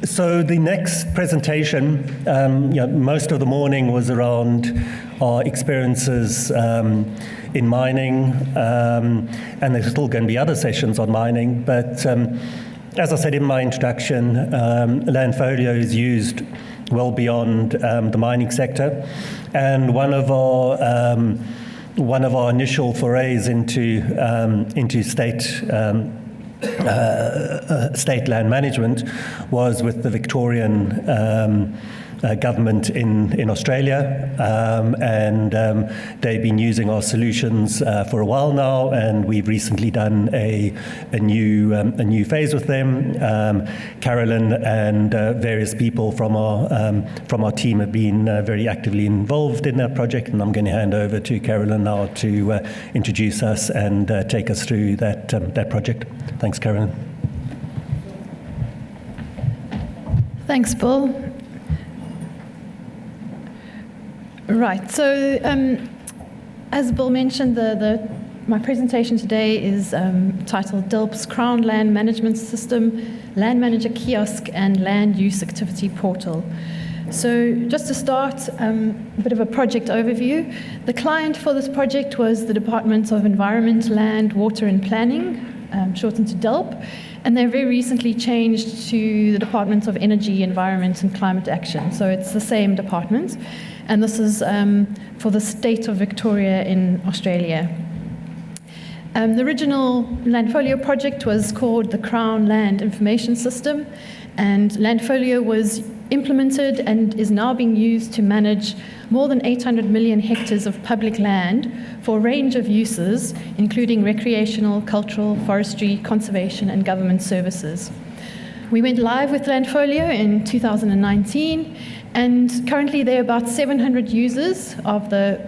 So the next presentation, most of the morning was around our experiences in mining, and there's still going to be other sessions on mining, but as I said in my introduction, Landfolio is used well beyond the mining sector, and one of our initial forays into state land management was with the Victorian government in Australia, and they've been using our solutions for a while now, and we've recently done a new phase with them. Carolyn and various people from our team have been very actively involved in that project, and I'm going to hand over to Carolyn now to introduce us and take us through that project. Thanks, Carolyn. Thanks, Bill. Right, so as Bill mentioned, my presentation today is titled DELP's Crown Land Management System, Land Manager Kiosk and Land Use Activity Portal. So just to start, a bit of a project overview. The client for this project was the Department of Environment, Land, Water and Planning, shortened to DELP, and they very recently changed to the Department of Energy, Environment and Climate Action, so it's the same department. And this is for the state of Victoria in Australia. The original Landfolio project was called the Crown Land Information System, and Landfolio was implemented and is now being used to manage more than 800 million hectares of public land for a range of uses, including recreational, cultural, forestry, conservation and government services. We went live with Landfolio in 2019, and currently there are about 700 users of the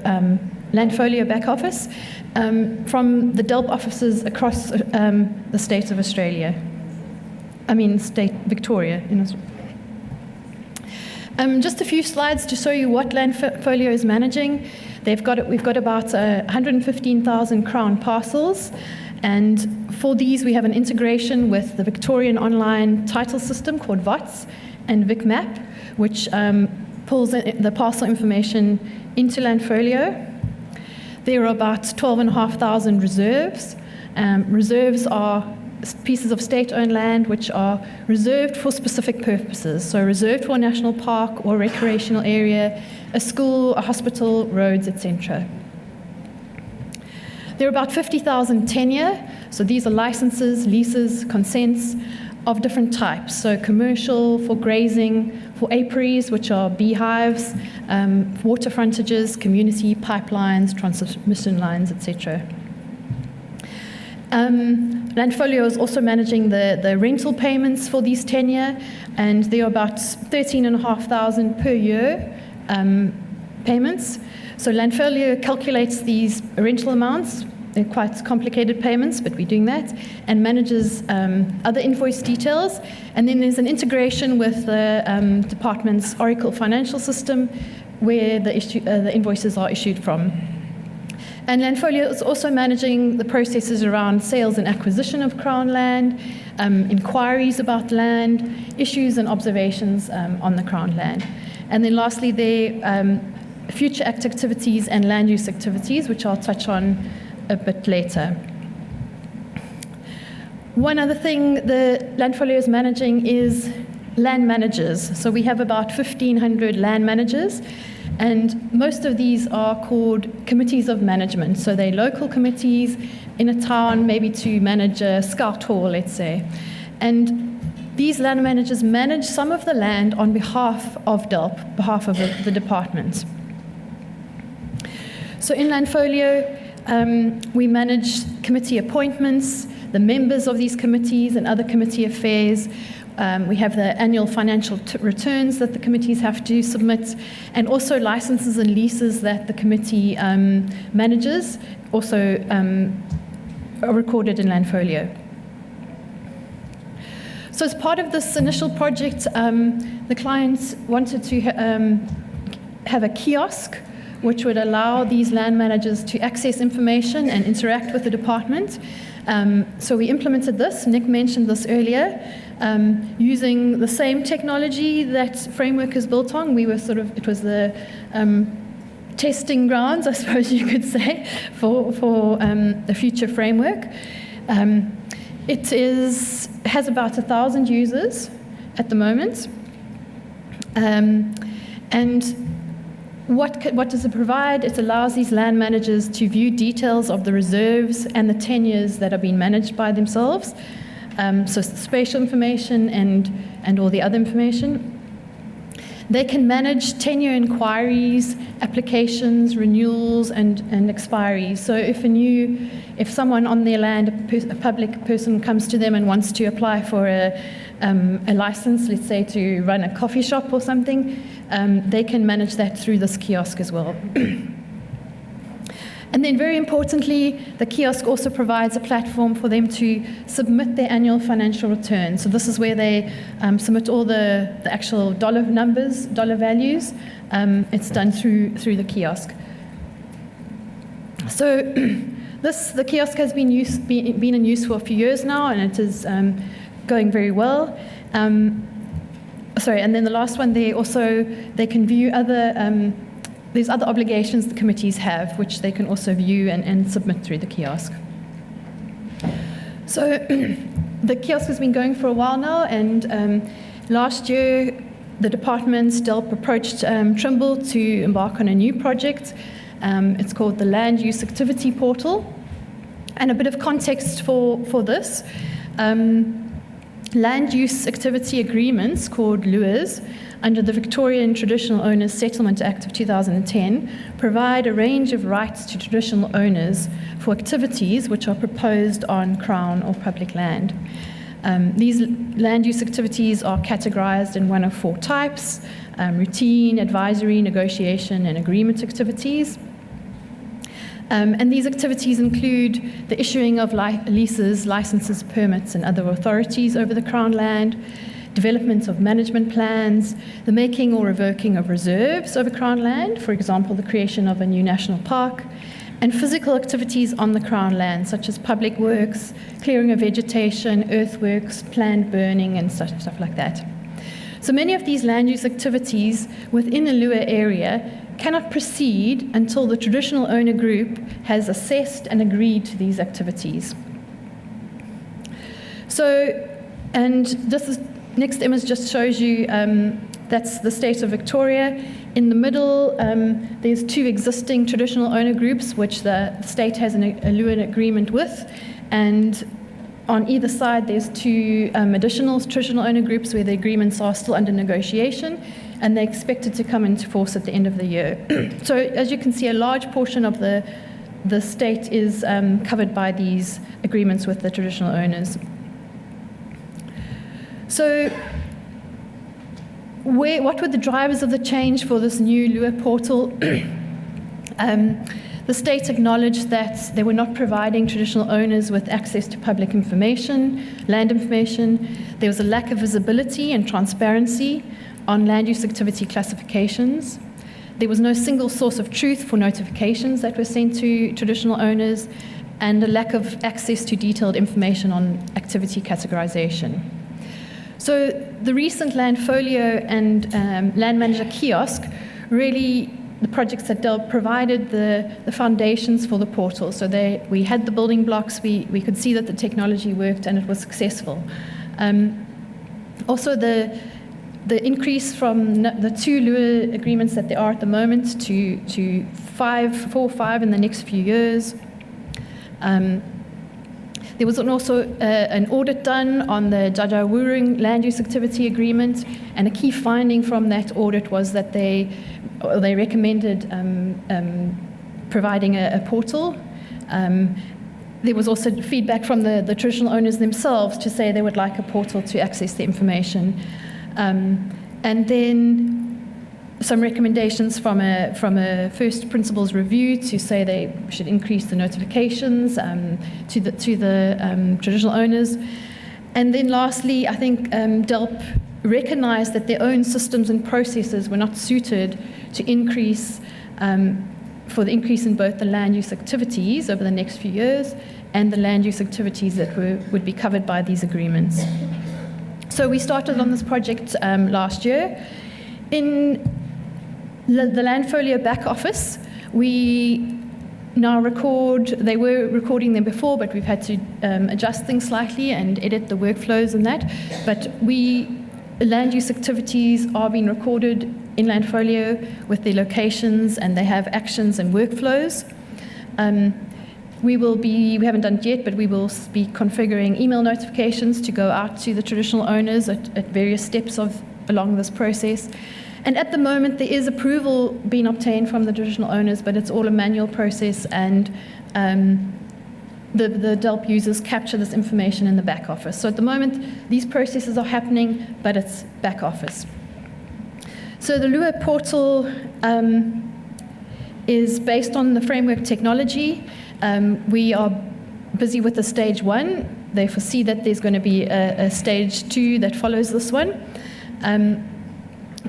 Landfolio back office from the DELP offices across the state of Australia. State Victoria in Australia. Just a few slides to show you what Landfolio is managing. We've got about 115,000 Crown parcels, and for these we have an integration with the Victorian online title system called VOTS and VicMap, which pulls the parcel information into Landfolio. There are about 12,500 reserves. Reserves are pieces of state-owned land which are reserved for specific purposes, so reserved for a national park or recreational area, a school, a hospital, roads, etc. There are about 50,000 tenure, so these are licenses, leases, consents of different types, so commercial, for grazing, for apiaries, which are beehives, water frontages, community pipelines, transmission lines, etc. Landfolio is also managing the rental payments for these tenure, and there are about 13,500 per year payments. So Landfolio calculates these rental amounts. They're quite complicated payments, but we're doing that, and manages other invoice details. And then there's an integration with the department's Oracle financial system where the invoices are issued from. And Landfolio is also managing the processes around sales and acquisition of Crown land, inquiries about land, issues and observations on the Crown land. And then lastly, there future act activities and land use activities, which I'll touch on a bit later. One other thing the Landfolio is managing is land managers. So we have about 1,500 land managers, and most of these are called committees of management. So they're local committees in a town, maybe to manage a scout hall, let's say. And these land managers manage some of the land on behalf of DELP, behalf of the department. So in Landfolio, we manage committee appointments, the members of these committees and other committee affairs. We have the annual financial returns that the committees have to submit, and also licenses and leases that the committee manages also are recorded in Landfolio. So as part of this initial project, the clients wanted to have a kiosk which would allow these land managers to access information and interact with the department. So we implemented this. Nick mentioned this earlier. using the same technology that framework is built on. We were it was the testing grounds, I suppose you could say, for the future framework. It has about 1,000 users at the moment. And what does it provide? It allows these land managers to view details of the reserves and the tenures that are being managed by themselves. So spatial information and all the other information. They can manage tenure inquiries, applications, renewals, and expiries. So if someone on their land, a public person, comes to them and wants to apply for a license, let's say to run a coffee shop or something, they can manage that through this kiosk as well. And then very importantly, the kiosk also provides a platform for them to submit their annual financial return. So this is where they submit all the actual dollar numbers, dollar values. It's done through the kiosk. So the kiosk has been in use for a few years now, and it is going very well. And then the last one, they can view there's other obligations the committees have, which they can also view and submit through the kiosk. So the kiosk has been going for a while now, and last year the department, DELP, approached Trimble to embark on a new project. It's called the Land Use Activity Portal. And a bit of context for this. Land use activity agreements, called LUAs, under the Victorian Traditional Owners Settlement Act of 2010, provide a range of rights to traditional owners for activities which are proposed on Crown or public land. These land use activities are categorized in one of four types: routine, advisory, negotiation, and agreement activities. And these activities include the issuing of leases, licenses, permits, and other authorities over the Crown land, development of management plans, the making or revoking of reserves over Crown land, for example, the creation of a new national park, and physical activities on the Crown land, such as public works, clearing of vegetation, earthworks, planned burning, and stuff like that. So many of these land use activities within a LUA area cannot proceed until the traditional owner group has assessed and agreed to these activities. So, and this next image just shows you that's the state of Victoria. In the middle, there's two existing traditional owner groups, which the state has a LUA agreement with, and on either side, there's two additional traditional owner groups where the agreements are still under negotiation, and they're expected to come into force at the end of the year. So, as you can see, a large portion of the state is covered by these agreements with the traditional owners. So, what were the drivers of the change for this new LUA portal? The state acknowledged that they were not providing traditional owners with access to public information, land information. There was a lack of visibility and transparency on land use activity classifications. There was no single source of truth for notifications that were sent to traditional owners, and a lack of access to detailed information on activity categorization. So the recent Landfolio and Land Manager kiosk, really the projects that DELP provided the foundations for the portal. So we had the building blocks, we could see that the technology worked and it was successful. Also the increase from the two LUA agreements that there are at the moment to 4 or 5 in the next few years. There was also an audit done on the Jajawurung land use activity agreement, and a key finding from that audit was that they recommended providing a portal. There was also feedback from the traditional owners themselves to say they would like a portal to access the information. And then some recommendations from a first principles review to say they should increase the notifications to the traditional owners. And then lastly, I think DELP recognized that their own systems and processes were not suited to increase for the increase in both the land use activities over the next few years and the land use activities that would be covered by these agreements. So we started on this project last year. In the Landfolio back office, we now record, they were recording them before, but we've had to adjust things slightly and edit the workflows and that. But land use activities are being recorded in Landfolio with their locations, and they have actions and workflows. We haven't done it yet, but we will be configuring email notifications to go out to the traditional owners at various steps along this process. And at the moment, there is approval being obtained from the traditional owners, but it's all a manual process, and the DELP users capture this information in the back office. So at the moment, these processes are happening, but it's back office. So the Lua portal is based on the framework technology. We are busy with the stage 1. They foresee that there's going to be a stage 2 that follows this one.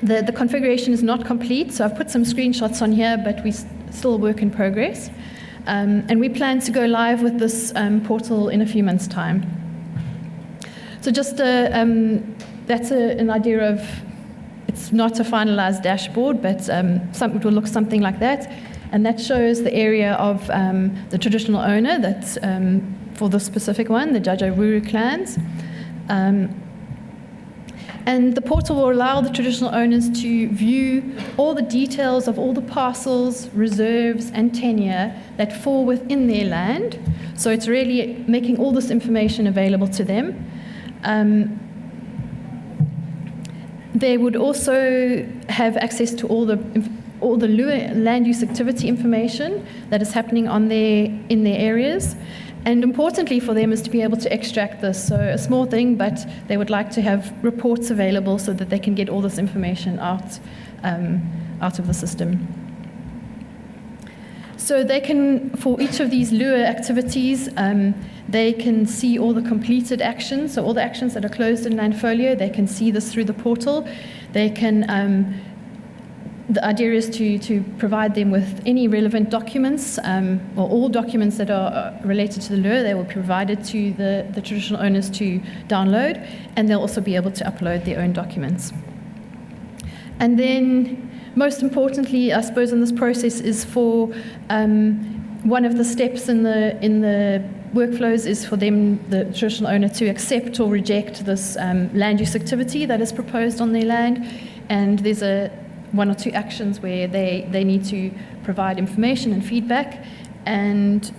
The configuration is not complete, so I've put some screenshots on here, but we still work in progress. And we plan to go live with this portal in a few months' time. So just that's an idea of, it's not a finalized dashboard, but it will look something like that. And that shows the area of the traditional owner that's for the specific one, the Jajawuru clans. And the portal will allow the traditional owners to view all the details of all the parcels, reserves, and tenure that fall within their land. So it's really making all this information available to them. They would also have access to all the Lua land use activity information that is happening in their areas. And importantly for them is to be able to extract this. So a small thing, but they would like to have reports available so that they can get all this information out of the system. So they can, for each of these Lua activities, they can see all the completed actions. So all the actions that are closed in Landfolio, they can see this through the portal. They can, the idea is to provide them with any relevant documents, or all documents that are related to the Lua. They will be provided to the traditional owners to download, and they'll also be able to upload their own documents. And then, most importantly, I suppose in this process is for one of the steps in the workflows is for them, the traditional owner, to accept or reject this land use activity that is proposed on their land. And there's one or two actions where they need to provide information and feedback, and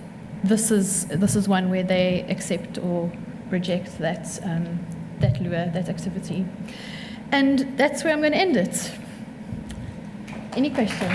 this is one where they accept or reject that Lua, that activity. And that's where I'm going to end it. Any questions?